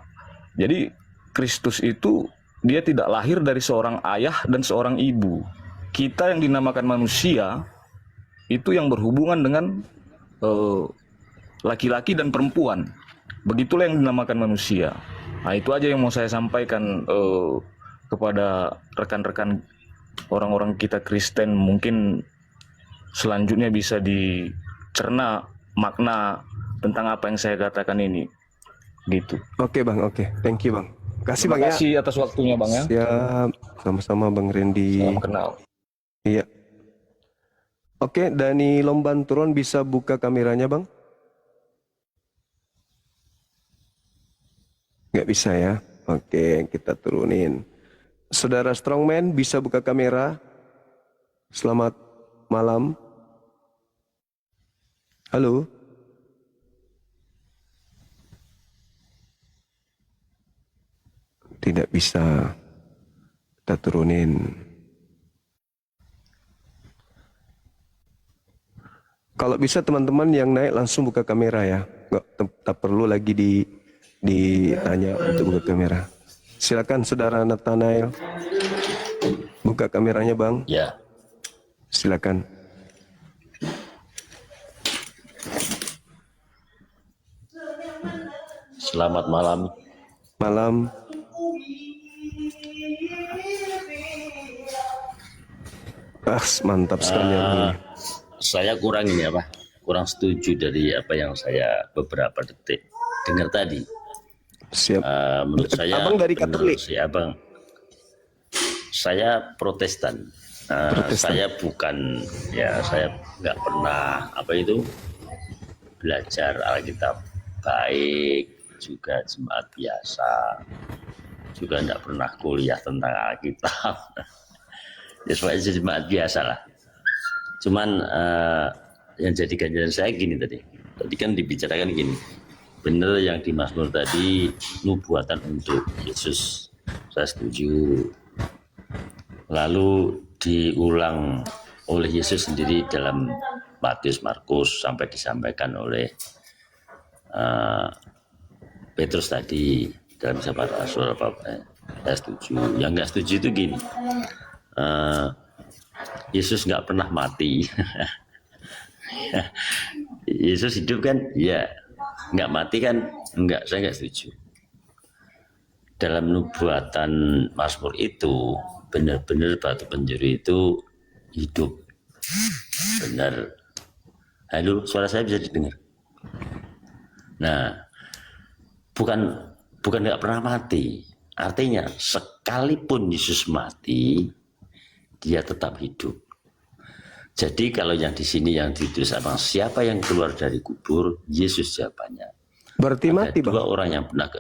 jadi Kristus itu dia tidak lahir dari seorang ayah dan seorang ibu. Kita yang dinamakan manusia itu yang berhubungan dengan laki-laki dan perempuan. Begitulah yang dinamakan manusia. Nah, itu aja yang mau saya sampaikan kepada rekan-rekan orang-orang kita Kristen. Mungkin selanjutnya bisa dicerna makna tentang apa yang saya katakan ini. Gitu. Oke Bang, oke. Thank you Bang. Kasih Terima Bang ya. kasih atas waktunya Bang ya. Siap. Sama-sama Bang Randy. Salam kenal. Iya. Oke, Dani Lombanturon bisa buka kameranya Bang? Nggak bisa ya? Oke, kita turunin. Saudara Strongman bisa buka kamera? Selamat malam. Halo? Tidak bisa. Kita turunin. Kalau bisa teman-teman yang naik langsung buka kamera ya. Nggak tak perlu lagi ditanya untuk buka kamera. Silakan Saudara Nathanael. Buka kameranya Bang. Ya, Silakan. selamat malam. Malam. Mantap sekali ya Bang. Saya kurang ini apa? Kurang setuju dari apa yang saya beberapa detik dengar tadi. Siap. Menurut saya, Abang dari benar Katolik? sih, Abang. Saya Protestan. Protestan. Saya bukan, ya saya nggak pernah apa itu belajar Alkitab baik, juga jemaat biasa, juga nggak pernah kuliah tentang Alkitab. Ya soalnya jemaat biasa lah. Cuman yang jadi ganjaran saya gini tadi kan dibicarakan gini, bener yang di Mazmur tadi, nubuatan untuk Yesus, saya setuju. Lalu diulang oleh Yesus sendiri dalam Matius, Markus, sampai disampaikan oleh Petrus tadi dalam Sahabat Rasul. Saya setuju. Yang nggak setuju itu gini, Yesus nggak pernah mati. Yesus hidup kan, ya. Nggak mati kan, enggak. Saya nggak setuju. Dalam nubuatan Mazmur itu benar-benar batu penjuru itu hidup. Benar. Halo, suara saya bisa didengar? Nah, bukan nggak pernah mati. Artinya sekalipun Yesus mati, dia tetap hidup. Jadi kalau yang di sini yang ditulis apa, siapa yang keluar dari kubur, Yesus jawabannya. Berarti Ada mati dua Bang. orang yang pernah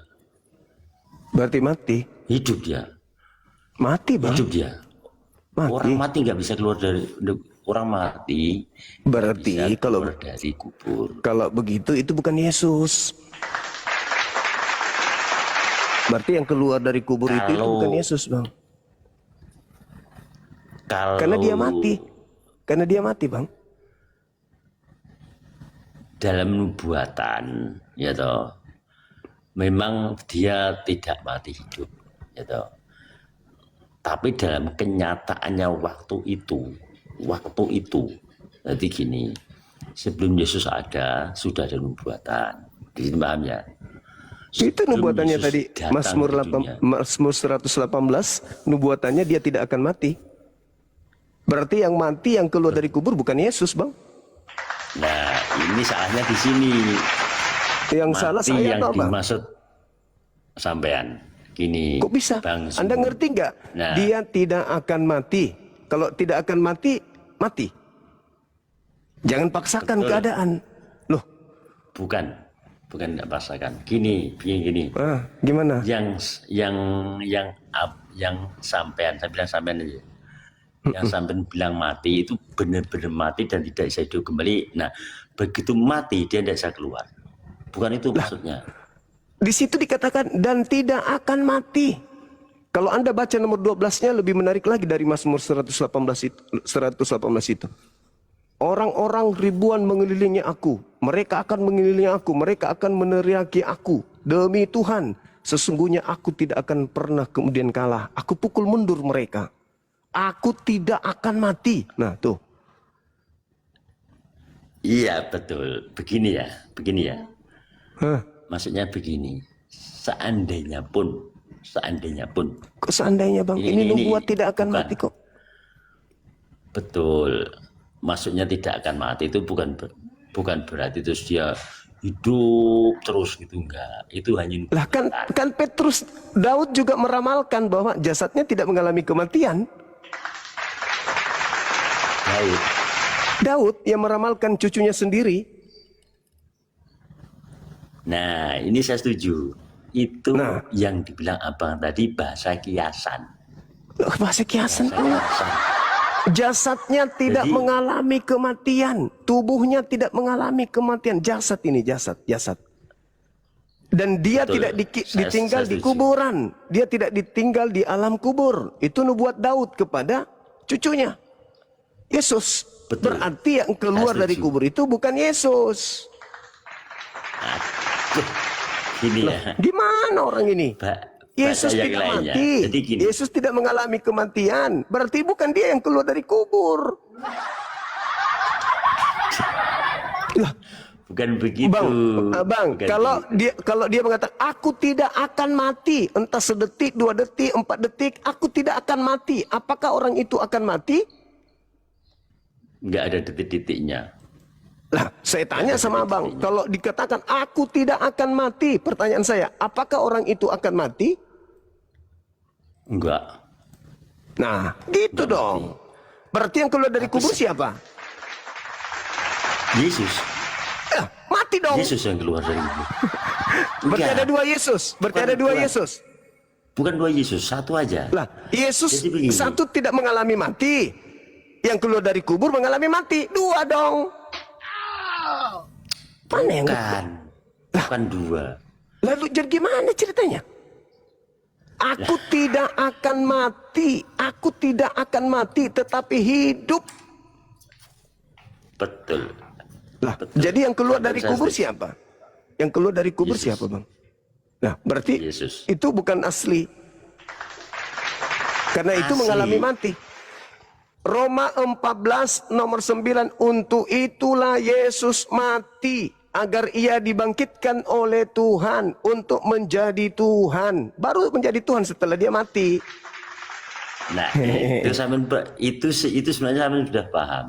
Berarti mati. hidup dia, Mati Bang. hidup dia. Mati. Orang mati nggak bisa keluar dari orang mati. Berarti Bisa kalau keluar dari kubur. kalau begitu itu bukan Yesus. Berarti yang keluar dari kubur itu bukan Yesus Bang. Kalau Karena dia mati. Karena dia mati Bang. dalam nubuatan, ya toh, memang dia tidak mati hidup, ya toh. Tapi dalam kenyataannya waktu itu, jadi gini, sebelum Yesus ada, sudah ada nubuatan, di sini paham ya? Itu Sebelum nubuatannya Yesus tadi datang Mazmur ke dunia. 118, nubuatannya dia tidak akan mati. Berarti yang mati, yang keluar dari kubur bukan Yesus, Bang. Nah, ini salahnya di sini. Yang Mati salah saya yang atau apa? dimaksud sampean. Gini. Kok bisa? Bang Anda Simon. ngerti nggak? Nah. Dia tidak akan mati. Kalau tidak akan mati, mati. Jangan paksakan Betul. keadaan. Loh, Bukan tidak paksakan. Gini. gimana? Yang sampean, saya bilang sampean aja. Yang sampean bilang mati itu benar-benar mati dan tidak bisa hidup kembali. Nah, begitu mati dia tidak bisa keluar. Bukan itu maksudnya. Di situ dikatakan dan tidak akan mati. Kalau Anda baca nomor 12-nya lebih menarik lagi dari Mazmur 118 itu. Orang-orang ribuan mengelilingi aku. Mereka akan mengelilingi aku. Mereka akan meneriaki aku. Demi Tuhan, sesungguhnya aku tidak akan pernah kemudian kalah. Aku pukul mundur mereka. Aku tidak akan mati. Nah, tuh. Iya, betul. Begini ya. Hah, Maksudnya begini. Seandainya pun kok seandainya, Bang? Ini nubuat tidak akan bukan. mati kok. Betul. Maksudnya tidak akan mati itu bukan berarti terus dia hidup terus gitu, enggak. Itu hanya Lah kan Petrus, Daud juga meramalkan bahwa jasadnya tidak mengalami kematian. Daud yang meramalkan cucunya sendiri. Nah, ini saya setuju. Itu Nah. yang dibilang abang tadi bahasa kiasan. Loh, bahasa kiasan. Jasadnya tidak Jadi- mengalami kematian. Tubuhnya tidak mengalami kematian. Jasad ini, jasad. Dan dia Betul. tidak ditinggal Saya di setuju. kuburan. Dia tidak ditinggal di alam kubur. Itu nubuat Daud kepada cucunya. Yesus. Betul. Berarti yang keluar Saya dari setuju. kubur itu bukan Yesus. Gini ya. Gimana orang ini? Yesus bahasa yang tidak lainnya. mati. Jadi gini. Yesus tidak mengalami kematian. Berarti bukan dia yang keluar dari kubur. Lah, Bukan begitu. Bang, Bukan kalau dia mengatakan aku tidak akan mati, entah sedetik, 2 detik, 4 detik, aku tidak akan mati. Apakah orang itu akan mati? Nggak ada detik-detiknya. Lah, saya tanya sama Abang, kalau dikatakan aku tidak akan mati, pertanyaan saya, apakah orang itu akan mati? Enggak. Nah, gitu dong. Berarti yang keluar dari kubur siapa? Yesus. Mati dong. Yesus yang keluar dari itu. Berarti Enggak. ada 2 Yesus. Berarti Bukan, ada 2 bukan. Yesus. Bukan 2 Yesus, satu aja. Lah, Yesus Jadi begini. satu tidak mengalami mati. Yang keluar dari kubur mengalami mati. 2 dong. Mana yang Bukan 2. Lalu jadi gimana ceritanya? Aku tidak akan mati. Aku tidak akan mati tetapi hidup. Betul. Lah, Betul. jadi yang keluar Sampai dari saya kubur setuju. siapa? Yang keluar dari kubur Yesus. siapa, Bang? Nah, berarti Yesus. itu bukan asli. Karena itu Asli. mengalami mati. Roma 14 nomor 9, untuk itulah Yesus mati agar ia dibangkitkan oleh Tuhan untuk menjadi Tuhan. Baru menjadi Tuhan setelah dia mati. Nah, itu sebenarnya sampean sudah paham.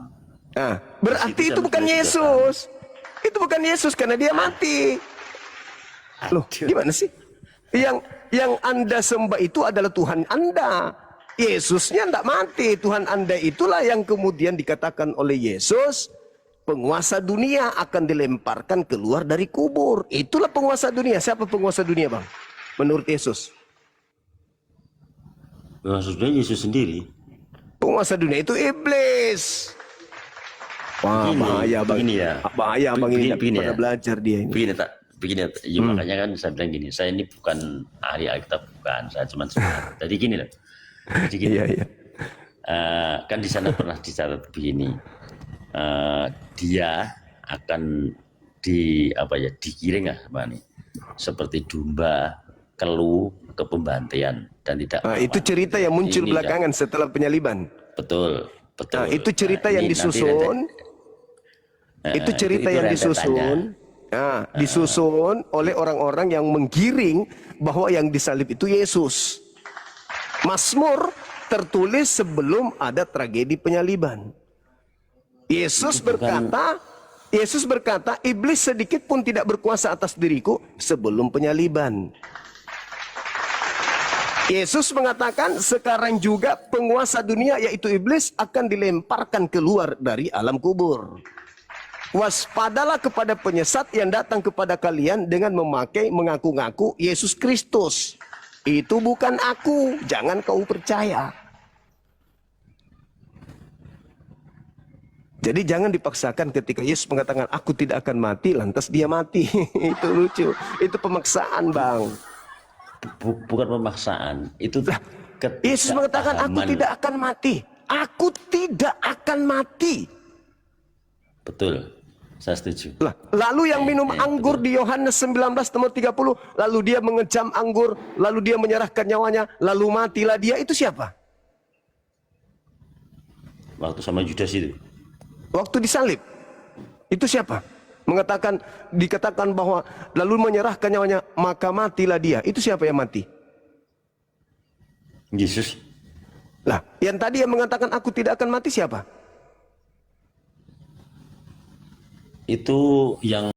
Nah, berarti Di situ itu bukan sampai sudah Yesus. Itu bukan Yesus karena dia mati. Loh, Aduh. gimana sih? Yang Anda sembah itu adalah Tuhan Anda. Yesusnya tidak mati. Tuhan Anda itulah yang kemudian dikatakan oleh Yesus, penguasa dunia akan dilemparkan keluar dari kubur. Itulah penguasa dunia. Siapa penguasa dunia, Bang? Menurut Yesus. Maksudnya Yesus sendiri. Penguasa dunia itu iblis. Wah, Begini, bahaya, Bang. begini ya. Bahaya, Bang, ini Begini, begini pada ya. belajar dia ini. Begini, ya, makanya kan saya bilang gini, saya ini bukan ahli Alkitab, bukan, saya cuma sebenarnya. Jadi gini loh. Jadi gini. Iya. Kan di sana pernah dicatat begini. Dia akan digiring seperti domba kelu ke pembantaian dan tidak. Nah, itu cerita yang muncul Ini, belakangan setelah penyaliban. Betul. Nah, itu cerita yang Ini nanti disusun. Itu cerita yang disusun. Nah, disusun oleh orang-orang yang menggiring bahwa yang disalib itu Yesus. Mazmur tertulis sebelum ada tragedi penyaliban. Yesus berkata, iblis sedikit pun tidak berkuasa atas diriku sebelum penyaliban. Yesus mengatakan sekarang juga penguasa dunia yaitu iblis akan dilemparkan keluar dari alam kubur. Waspadalah kepada penyesat yang datang kepada kalian dengan mengaku-ngaku Yesus Kristus. Itu bukan aku, jangan kau percaya. Jadi jangan dipaksakan ketika Yesus mengatakan aku tidak akan mati, lantas dia mati. Itu lucu, itu pemaksaan, Bang. Bukan pemaksaan, itu Yesus mengatakan aku ketidakpahaman. tidak akan mati. Aku tidak akan mati. Betul, saya setuju. Lalu yang minum anggur betul. di Yohanes 19 nomor 30, lalu dia mengecam anggur, lalu dia menyerahkan nyawanya, lalu matilah dia, itu siapa? Waktu sama Judas itu. Waktu disalib. Itu siapa? Dikatakan bahwa lalu menyerahkan nyawanya, maka matilah dia. Itu siapa yang mati? Yesus. Lah, yang tadi yang mengatakan aku tidak akan mati siapa? Itu yang